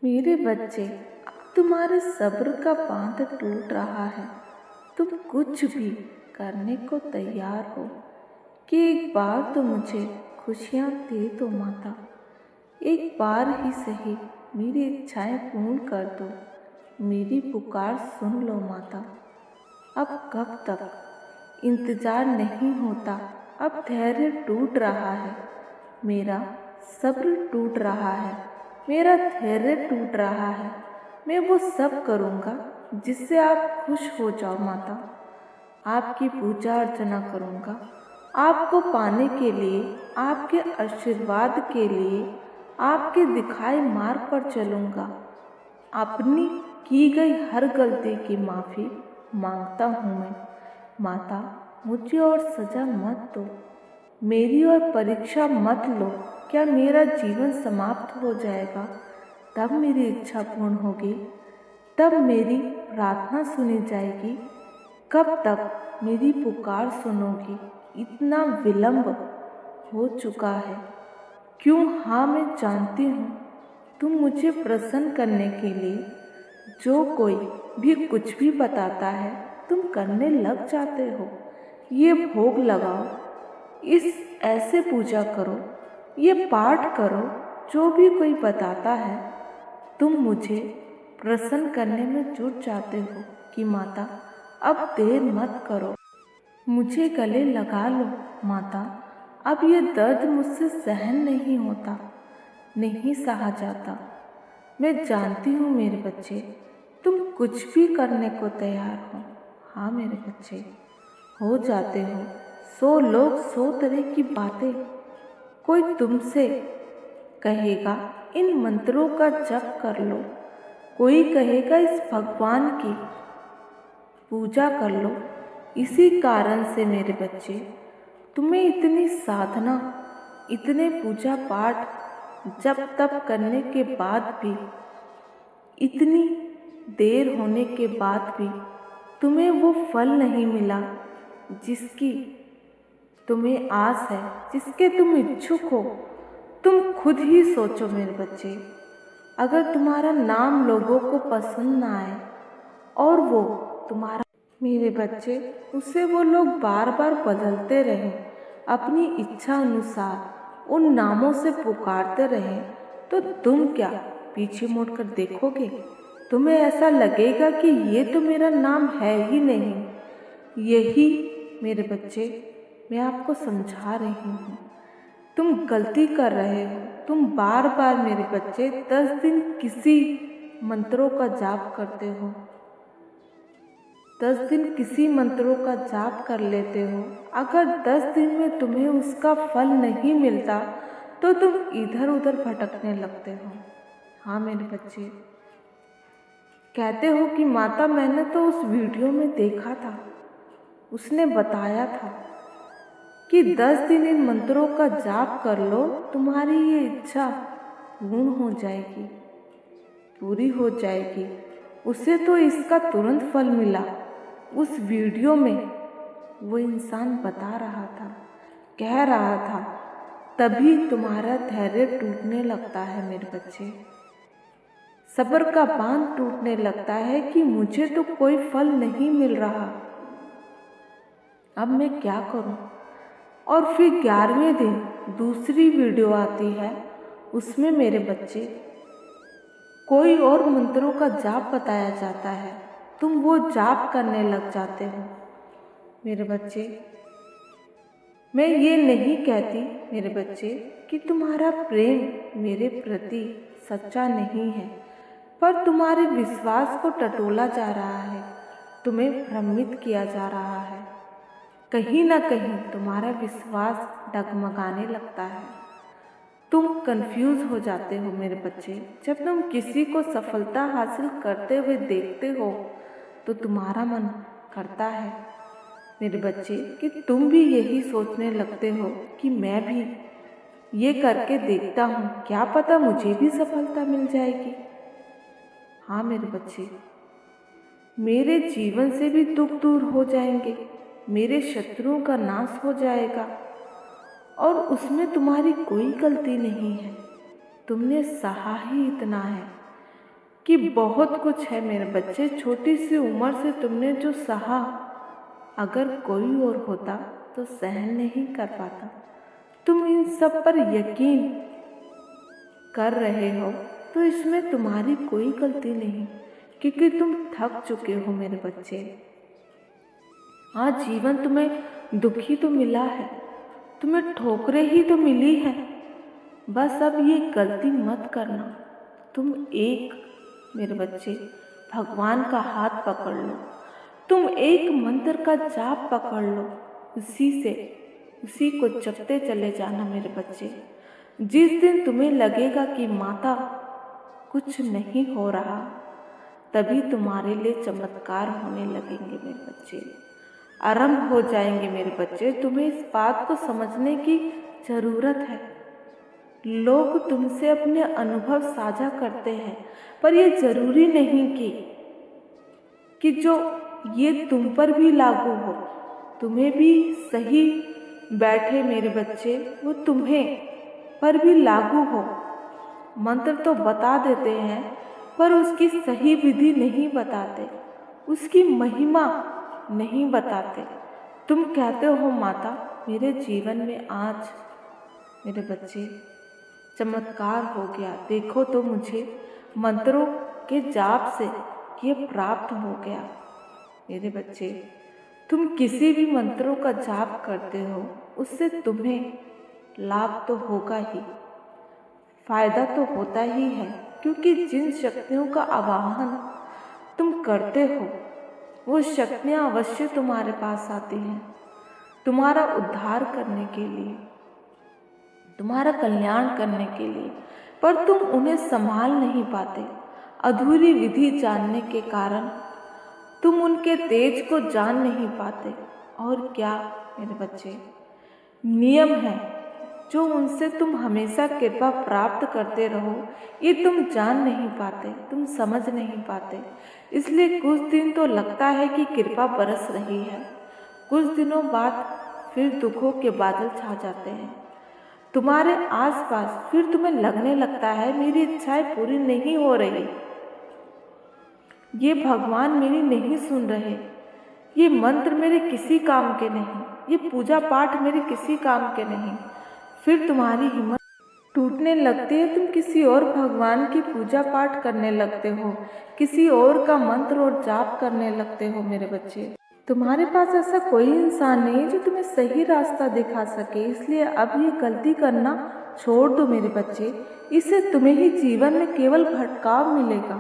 मेरे बच्चे, अब तुम्हारे सब्र का बांध टूट रहा है। तुम कुछ भी करने को तैयार हो कि एक बार तो मुझे खुशियाँ दे दो माता। एक बार ही सही मेरी इच्छाएं पूर्ण कर दो। मेरी पुकार सुन लो माता। अब कब तक इंतजार नहीं होता, अब धैर्य टूट रहा है। मेरा सब्र टूट रहा है, मेरा धैर्य टूट रहा है। मैं वो सब करूँगा जिससे आप खुश हो जाओ माता। आपकी पूजा अर्चना करूँगा, आपको पाने के लिए, आपके आशीर्वाद के लिए, आपके दिखाए मार्ग पर चलूँगा। अपनी की गई हर गलती की माफ़ी मांगता हूँ मैं। माता, मुझे और सज़ा मत दो, मेरी और परीक्षा मत लो। क्या मेरा जीवन समाप्त हो जाएगा तब मेरी इच्छा पूर्ण होगी, तब मेरी प्रार्थना सुनी जाएगी। कब तक मेरी पुकार सुनोगी? इतना विलंब हो चुका है क्यों? हाँ, मैं जानती हूँ तुम मुझे प्रसन्न करने के लिए जो कोई भी कुछ भी बताता है तुम करने लग जाते हो। ये भोग लगाओ, इस ऐसे पूजा करो, ये पाठ करो, जो भी कोई बताता है तुम मुझे प्रसन्न करने में जुट जाते हो कि माता अब देर मत करो, मुझे गले लगा लो माता। अब ये दर्द मुझसे सहन नहीं होता, नहीं सहा जाता। मैं जानती हूँ मेरे बच्चे, तुम कुछ भी करने को तैयार हो। हाँ मेरे बच्चे, हो जाते हो। 100 लोग 100 तरह की बातें। कोई तुमसे कहेगा इन मंत्रों का जप कर लो, कोई कहेगा इस भगवान की पूजा कर लो। इसी कारण से मेरे बच्चे, तुम्हें इतनी साधना, इतने पूजा पाठ जप तप करने के बाद भी, इतनी देर होने के बाद भी तुम्हें वो फल नहीं मिला जिसकी तुम्हें आस है, जिसके तुम इच्छुक हो। तुम खुद ही सोचो मेरे बच्चे, अगर तुम्हारा नाम लोगों को पसंद ना आए और वो तुम्हारा, मेरे बच्चे, उसे वो लोग बार बार बदलते रहें, अपनी इच्छा अनुसार उन नामों से पुकारते रहें, तो तुम क्या पीछे मुड़कर देखोगे? तुम्हें ऐसा लगेगा कि ये तो मेरा नाम है ही नहीं। यही मेरे बच्चे, मैं आपको समझा रही हूँ। तुम गलती कर रहे हो। तुम बार बार मेरे बच्चे 10 दिन किसी मंत्रों का जाप करते हो, 10 दिन किसी मंत्रों का जाप कर लेते हो। अगर 10 दिन में तुम्हें उसका फल नहीं मिलता तो तुम इधर उधर भटकने लगते हो। हाँ मेरे बच्चे, कहते हो कि माता मैंने तो उस वीडियो में देखा था, उसने बताया था कि 10 दिन इन मंत्रों का जाप कर लो, तुम्हारी ये इच्छा पूर्ण हो जाएगी, पूरी हो जाएगी। उसे तो इसका तुरंत फल मिला। उस वीडियो में वो इंसान बता रहा था, कह रहा था, तभी तुम्हारा धैर्य टूटने लगता है मेरे बच्चे। सब्र का बांध टूटने लगता है कि मुझे तो कोई फल नहीं मिल रहा, अब मैं क्या करूं? और फिर 11वें दिन दूसरी वीडियो आती है, उसमें मेरे बच्चे कोई और मंत्रों का जाप बताया जाता है। तुम वो जाप करने लग जाते हो। मेरे बच्चे, मैं ये नहीं कहती मेरे बच्चे कि तुम्हारा प्रेम मेरे प्रति सच्चा नहीं है, पर तुम्हारे विश्वास को टटोला जा रहा है, तुम्हें भ्रमित किया जा रहा है। कहीं ना कहीं तुम्हारा विश्वास डगमगाने लगता है। तुम कंफ्यूज हो जाते हो मेरे बच्चे। जब तुम किसी को सफलता हासिल करते हुए देखते हो तो तुम्हारा मन करता है मेरे बच्चे कि तुम भी यही सोचने लगते हो कि मैं भी ये करके देखता हूँ, क्या पता मुझे भी सफलता मिल जाएगी। हाँ मेरे बच्चे, मेरे जीवन से भी दुख दूर हो जाएंगे, मेरे शत्रुओं का नाश हो जाएगा और उसमें तुम्हारी कोई गलती नहीं है। तुमने सहा ही इतना है, कि बहुत कुछ है मेरे बच्चे। छोटी सी उम्र से तुमने जो सहा, अगर कोई और होता तो सहन नहीं कर पाता। तुम इन सब पर यकीन कर रहे हो तो इसमें तुम्हारी कोई गलती नहीं, क्योंकि तुम थक चुके हो मेरे बच्चे। आज जीवन तुम्हें दुखी तो मिला है, तुम्हें ठोकरें ही तो मिली है। बस अब ये गलती मत करना। तुम एक मेरे बच्चे भगवान का हाथ पकड़ लो, तुम एक मंत्र का जाप पकड़ लो, उसी को जपते चले जाना मेरे बच्चे। जिस दिन तुम्हें लगेगा कि माता कुछ नहीं हो रहा, तभी तुम्हारे लिए चमत्कार होने लगेंगे मेरे बच्चे, आरंभ हो जाएंगे मेरे बच्चे। तुम्हें इस बात को समझने की जरूरत है। लोग तुमसे अपने अनुभव साझा करते हैं, पर यह जरूरी नहीं कि जो ये तुम पर भी लागू हो, तुम्हें भी सही बैठे मेरे बच्चे, वो तुम्हें पर भी लागू हो। मंत्र तो बता देते हैं, पर उसकी सही विधि नहीं बताते, उसकी महिमा नहीं बताते। तुम कहते हो माता मेरे जीवन में आज मेरे बच्चे चमत्कार हो गया, देखो तो मुझे मंत्रों के जाप से ये प्राप्त हो गया। मेरे बच्चे, तुम किसी भी मंत्रों का जाप करते हो, उससे तुम्हें लाभ तो होगा ही, फायदा तो होता ही है, क्योंकि जिन शक्तियों का आवाहन तुम करते हो वो शक्तियाँ अवश्य तुम्हारे पास आती हैं, तुम्हारा उद्धार करने के लिए, तुम्हारा कल्याण करने के लिए, पर तुम उन्हें संभाल नहीं पाते। अधूरी विधि जानने के कारण तुम उनके तेज को जान नहीं पाते। और क्या मेरे बच्चे, नियम है जो उनसे तुम हमेशा कृपा प्राप्त करते रहो, ये तुम जान नहीं पाते, तुम समझ नहीं पाते। इसलिए कुछ दिन तो लगता है कि कृपा बरस रही है, कुछ दिनों बाद फिर दुखों के बादल छा जाते हैं तुम्हारे आसपास। फिर तुम्हें लगने लगता है मेरी इच्छाएं पूरी नहीं हो रही, ये भगवान मेरी नहीं सुन रहे, ये मंत्र मेरे किसी काम के नहीं, ये पूजा पाठ मेरे किसी काम के नहीं। फिर तुम्हारी हिम्मत टूटने लगती है, तुम किसी और भगवान की पूजा पाठ करने लगते हो, किसी और का मंत्र और जाप करने लगते हो मेरे बच्चे। तुम्हारे पास ऐसा कोई इंसान नहीं जो तुम्हें सही रास्ता दिखा सके। इसलिए अब ये गलती करना छोड़ दो मेरे बच्चे, इससे तुम्हें ही जीवन में केवल भटकाव मिलेगा।